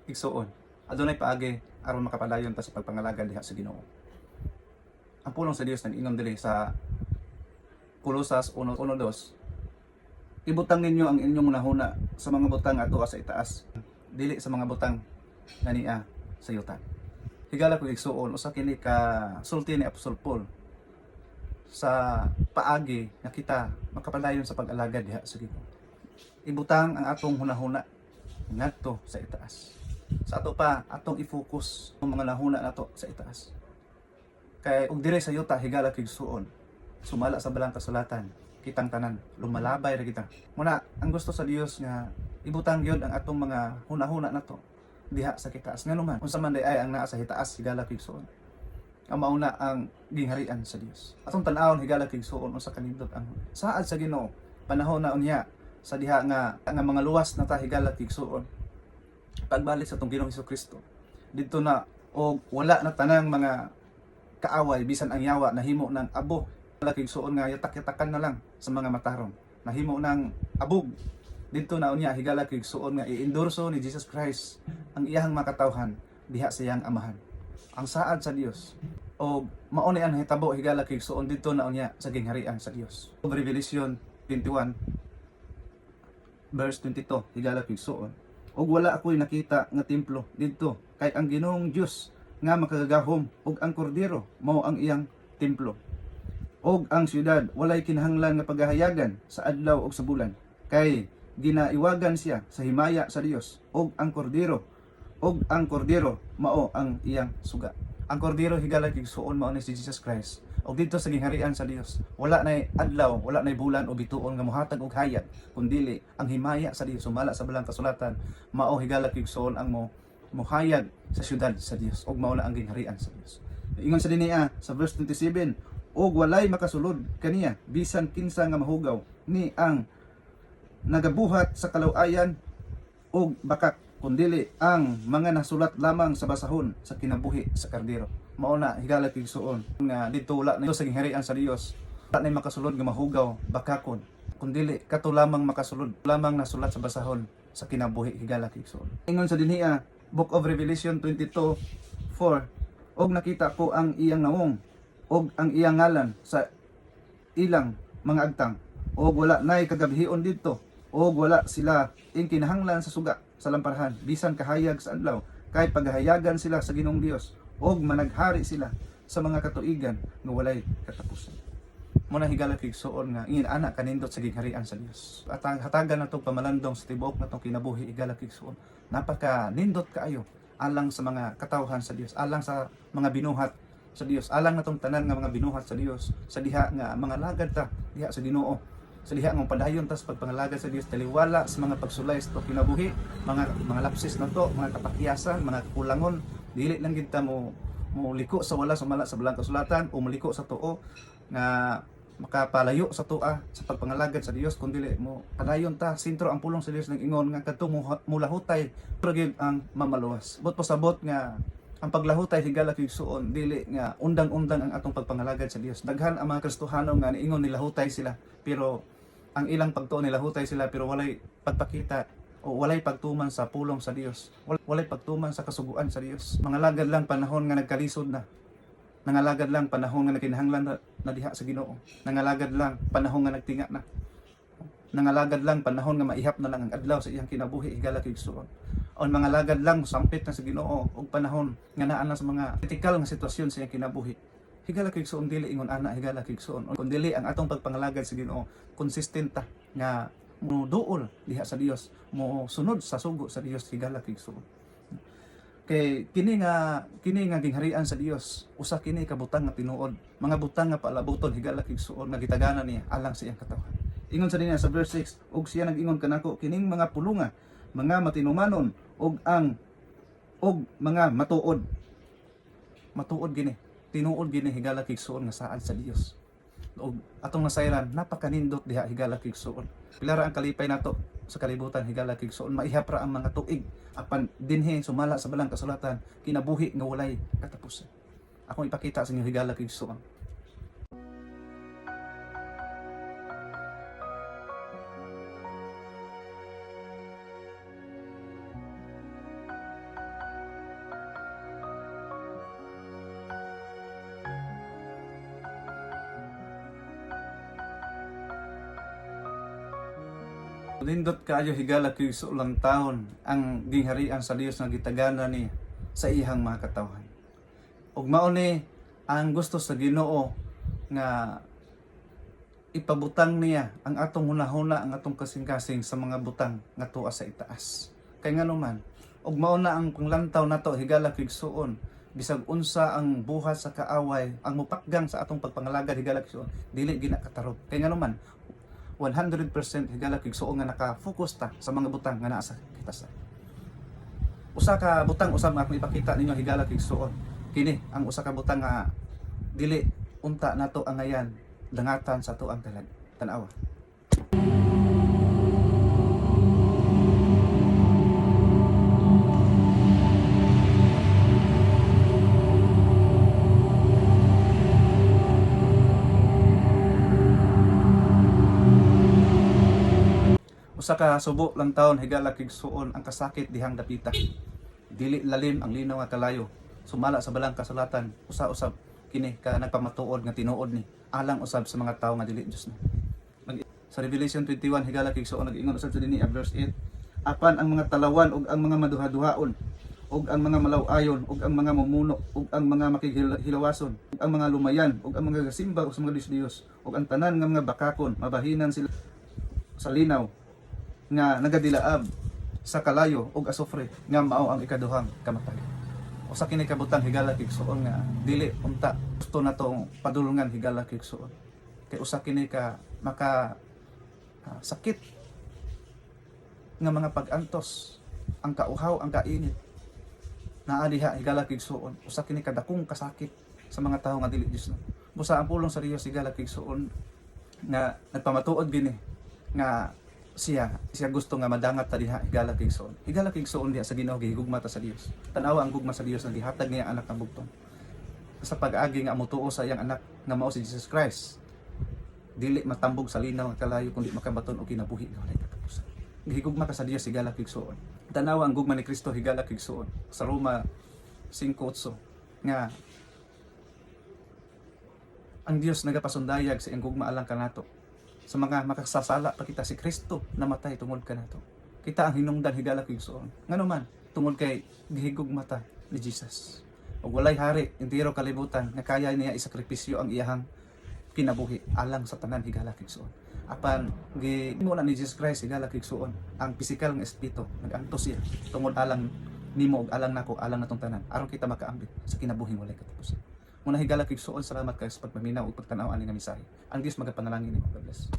igsuon. Adunay paagi aron makapadayon ta sa pagpangalagad diha sa Ginoo. Ang pulong sa Dios nag-ingon diri sa Kolosas 1:1-2. Ibutang ninyo ang inyong nahuna sa mga butang ato sa itaas, dili sa mga butang nania sa yuta. Higala ko igsuon usa kini ka sulti ni Apostol Paul sa paagi nga kita makapadayon sa pag-alagad diha sa Ginoo. Ibutang ang atong hunahuna ngadto sa itaas. Sa ato pa atong i-focus ang mga nahuna nato sa itaas. Kay og dire sa yuta higala kay igsuon, sumala sa balang kasulatan, kitang tanan lumalabay ra kita. Muna ang gusto sa Dios nga ibutang gyud ang atong mga hunahuna nato diha sa kitaas. Nganuman unsa man ay ang naa sa hitaas higala kay igsuon. Ang mauna ang gingharian sa Dios. Atong tan-awon higala kay igsuon unsa kanindot ang saad sa Ginoo. Panahon na unya sa diha nga mga luwas na ta higala kay igsuon. Pagbalik sa atong Ginoong Hesukristo. Dito na og wala na tanang mga kaaway bisan ang yawa nahimo ng abo. Higala kay igsuon nga yatak-yatakan na lang sa mga matarong. Nahimo ng abog. Dito na unya higala kay igsuon nga i-endorso ni Jesus Christ ang iyang makatawhan diha sa iyang amahan. Ang saad sa Dios o mao ni ang hitabo higala kay igsuon dito na unya sa gingharian sa Dios. Revelation 21 verse 22 higala kay igsuon. Og wala ako'y nakita nga templo didto kay ang Ginoong Dios nga makagagahom og ang kordero mao ang iyang templo. Og ang syudad walay kinahanglan nga pagahayagan sa adlaw ug sa bulan kay ginaiwagan siya sa himaya sa Dios og ang kordero mao ang iyang suga. Ang kordero higala kay igsuon mao ni si Jesus Christ. Og dito sa gingharian sa Dios, wala nay adlaw, wala nay bulan o bituon nga mohatag og hayag, kundi ang himaya sa Dios sumala sa balang kasulatan, mao higala kay igsuon ang mohayag sa syudad sa Dios og mao na ang gingharian sa Dios. Ingon sa dinhi sa verse 27, og walay makasulod kaniya bisan kinsa nga mahugaw ni ang nagabuhat sa kalawayan og bakak, kundili ang mga nasulat lamang sa basahon sa kinabuhi sa kardero. Mao na higala kay igsuon nga dito wala na sa gingharian sa Dios. Wala na makasulod nga mahugaw, bakakon, kundili kato lamang makasulod lamang nasulat sa basahon sa kinabuhi higala kay igsuon. Ingon sa dinhi Book of Revelation 22:4, og nakita ko ang iyang nawong og ang iyang ngalan sa ilang mga agtang, og wala nay kagabhion didto, og wala sila kinahanglan sa suga sa lamparahan bisan kahayag sa adlaw kay paghayagan sila sa Ginoong Dios og managhari sila sa mga katuigan nga walay katapusan. Muna higala kay igsuon nga ingin ana kanindot sa gingharian sa Dios. At ang hatagan natong pamalandong sa tibuok natong kinabuhi higala kay igsuon. Napaka nindot kaayo alang sa mga katawhan sa Dios, alang sa mga binuhat sa Dios, alang natong tanan nga mga binuhat sa Dios, sa diha nga mga lagad ta diha sa Ginoo, sa diha nga padayon ta sa pagpangalagad sa Dios, taliwala sa mga pagsulay sa kinabuhi, mga lapsis nato, mga kapakiyasan, mga kulangon, dili lang gid ta mo liko sa wala sumala sa balang kasulatan o muliko sa tuo nga makapalayo sa tua sa pagpangalagad sa Dios, kundi mo padayon ta sentro ang pulong sa Dios ng ingon nga kadto mulahutay pero ang mamaluwas. But pasabot nga ang paglahutay higala kay igsuon dili nga undang-undang ang atong pagpangalagad sa Dios. Daghan ang mga Kristohano nga niingon nilahutay sila pero ang ilang pagtuon nilahutay sila pero walay pagpakita o walay pagtuman sa pulong sa Dios, walay pagtuman sa kasuguan sa Dios. Mga lagad lang panahon nga nagkalisod na, nangalagad lang panahon nga nagkinahanglan na diha sa Ginoo, nangalagad lang panahon nga nagtinga na, nangalagad lang panahon nga maihap na lang ang adlaw sa iyang kinabuhi higala kay igsuon. O mga lagad lang sampit na sa Ginoo og panahon nga naa na sa mga kritikal nga sitwasyon sa iyang kinabuhi higala kay igsuon dili ingon ana higala kay igsuon kun dili ang atong pagpangalagad sa Ginoo consistent ta nga mo duol diha sa Dios, mo sunod sa sugo sa Dios higala kay igsuon. Kay kini nga gingharian sa Dios usa kini ka butang nga tinuod, mga butang nga palabuton higala kay igsuon nga gitaganan niya alang sa iyang katawhan. Ingon sa dinhi sa verse 6, og siya nag-ingon kanako kining mga pulunga, mga matinumanon og mga matuod gini, tinuod gini higala kay igsuon nga saad sa Dios. Og atong nasayran napakanindot diha higala kay igsuon. Pilara ang kalipay nato sa kalibutan higala kay igsuon, maihap ra ang mga tuig apan dinhi sumala sa balang kasulatan kinabuhi nga walay katapusan. Akong ipakita sa inyo higala kay igsuon. Nindot kaayo higala kay sa ulang taon ang gingharian sa Dios nga gitagana ni sa ihang mga katawhan. Ug mao ni ang gusto sa Ginoo nga ipabutang niya ang atong hunahuna, ang atong kasing-kasing sa mga butang nga tuwa sa itaas. Kay nganuman, ug mao na ang panglantaw nato higala kay suon, bisag unsa ang buhat sa kaaway, ang mupakgang sa atong pagpangalagad higala kay suon, dili gina katarog. Kay nganuman 100% higala kay suon nga naka-focus ta sa mga butang nga naa sa kita sa. Usa ka butang usab nga akong ipakita ninyo higala kay suon. Kini ang usa ka butang nga dili unta nato ang ngayan dangatan sa tuang tan-awa. Usa ka subo lang taon higala kay suon ang kasakit dihang dapita. Dili lalim ang linaw nga kalayo. Sumala sa balang kasulatan, usa-usab kini ka nagpamatuod nga tinuod ni alang usab sa mga tawo nga dili Dios na. Sa Revelation 21 higala kay suon nag-ingon usab sa dinhi verse 8, apan ang mga talawan ug ang mga maduha-duhaon ug ang mga malaw-ayon ug ang mga mumuno ug ang mga makighilawason ug ang mga lumayan ug ang mga gasimba ug sa mga Dios ug ang tanan nga mga bakakon mabahinan sila sa linaw nga nagadilaab sa kalayo ug asufre nga mao ang ikaduhang kamatayon. Usa kini kabutang higala kay suon nga dili unta gusto nato padulungan higala kay suon. Kay usa kini ka maka sakit nga mga pag-antos, ang kauhaw, ang kainit. Naa diha higala kay suon. Usa kini kadakong kasakit sa mga tawo nga dili Dios na. Busa ang pulong sa Dios higala kay suon nga nagpamatuod gini nga siya gusto nga madangat ta diha higala kay suon. Higala kay suon diha sa Ginoo gihigugma ta sa Dios. Tan-awa ang gugma sa Dios nga gihatag niya anak nga bugtong. Sa pag-agi nga mutuo sa iyang anak nga mao si Jesus Christ. Dili matambog sa linaw nga kalayo kundi makabaton og kinabuhi nga walay katapusan. Gihigugma ka sa Dios higala kay suon. Tan-awa ang gugma ni Kristo higala kay suon. Sa Roma 5:8 nga ang Dios nagapasundayag sa iyang gugma alang kanato. Sa mga makasasala pa kita si Kristo namatay tungod kanato. Kita ang hinungdan higala kay suon. Nganuman tungod kay gihigugma ta ni Jesus. Ug walay hari entero kalibutan nga kaya niya isakripisyo ang iyahang kinabuhi alang sa tanan higala kay suon. Apan gimula ni Jesus Christ higala kay suon ang pisikal nga espiritu nagantos siya tungod alang nimo ug alang nako alang natong tanan aron kita makaambit sa kinabuhing walay katapusan. Muna higala kay suon, salamat kayo sa pagpaminaw ug pagtan-aw ani nga mensahe. Ang Dios magapanalangin nimo. God bless.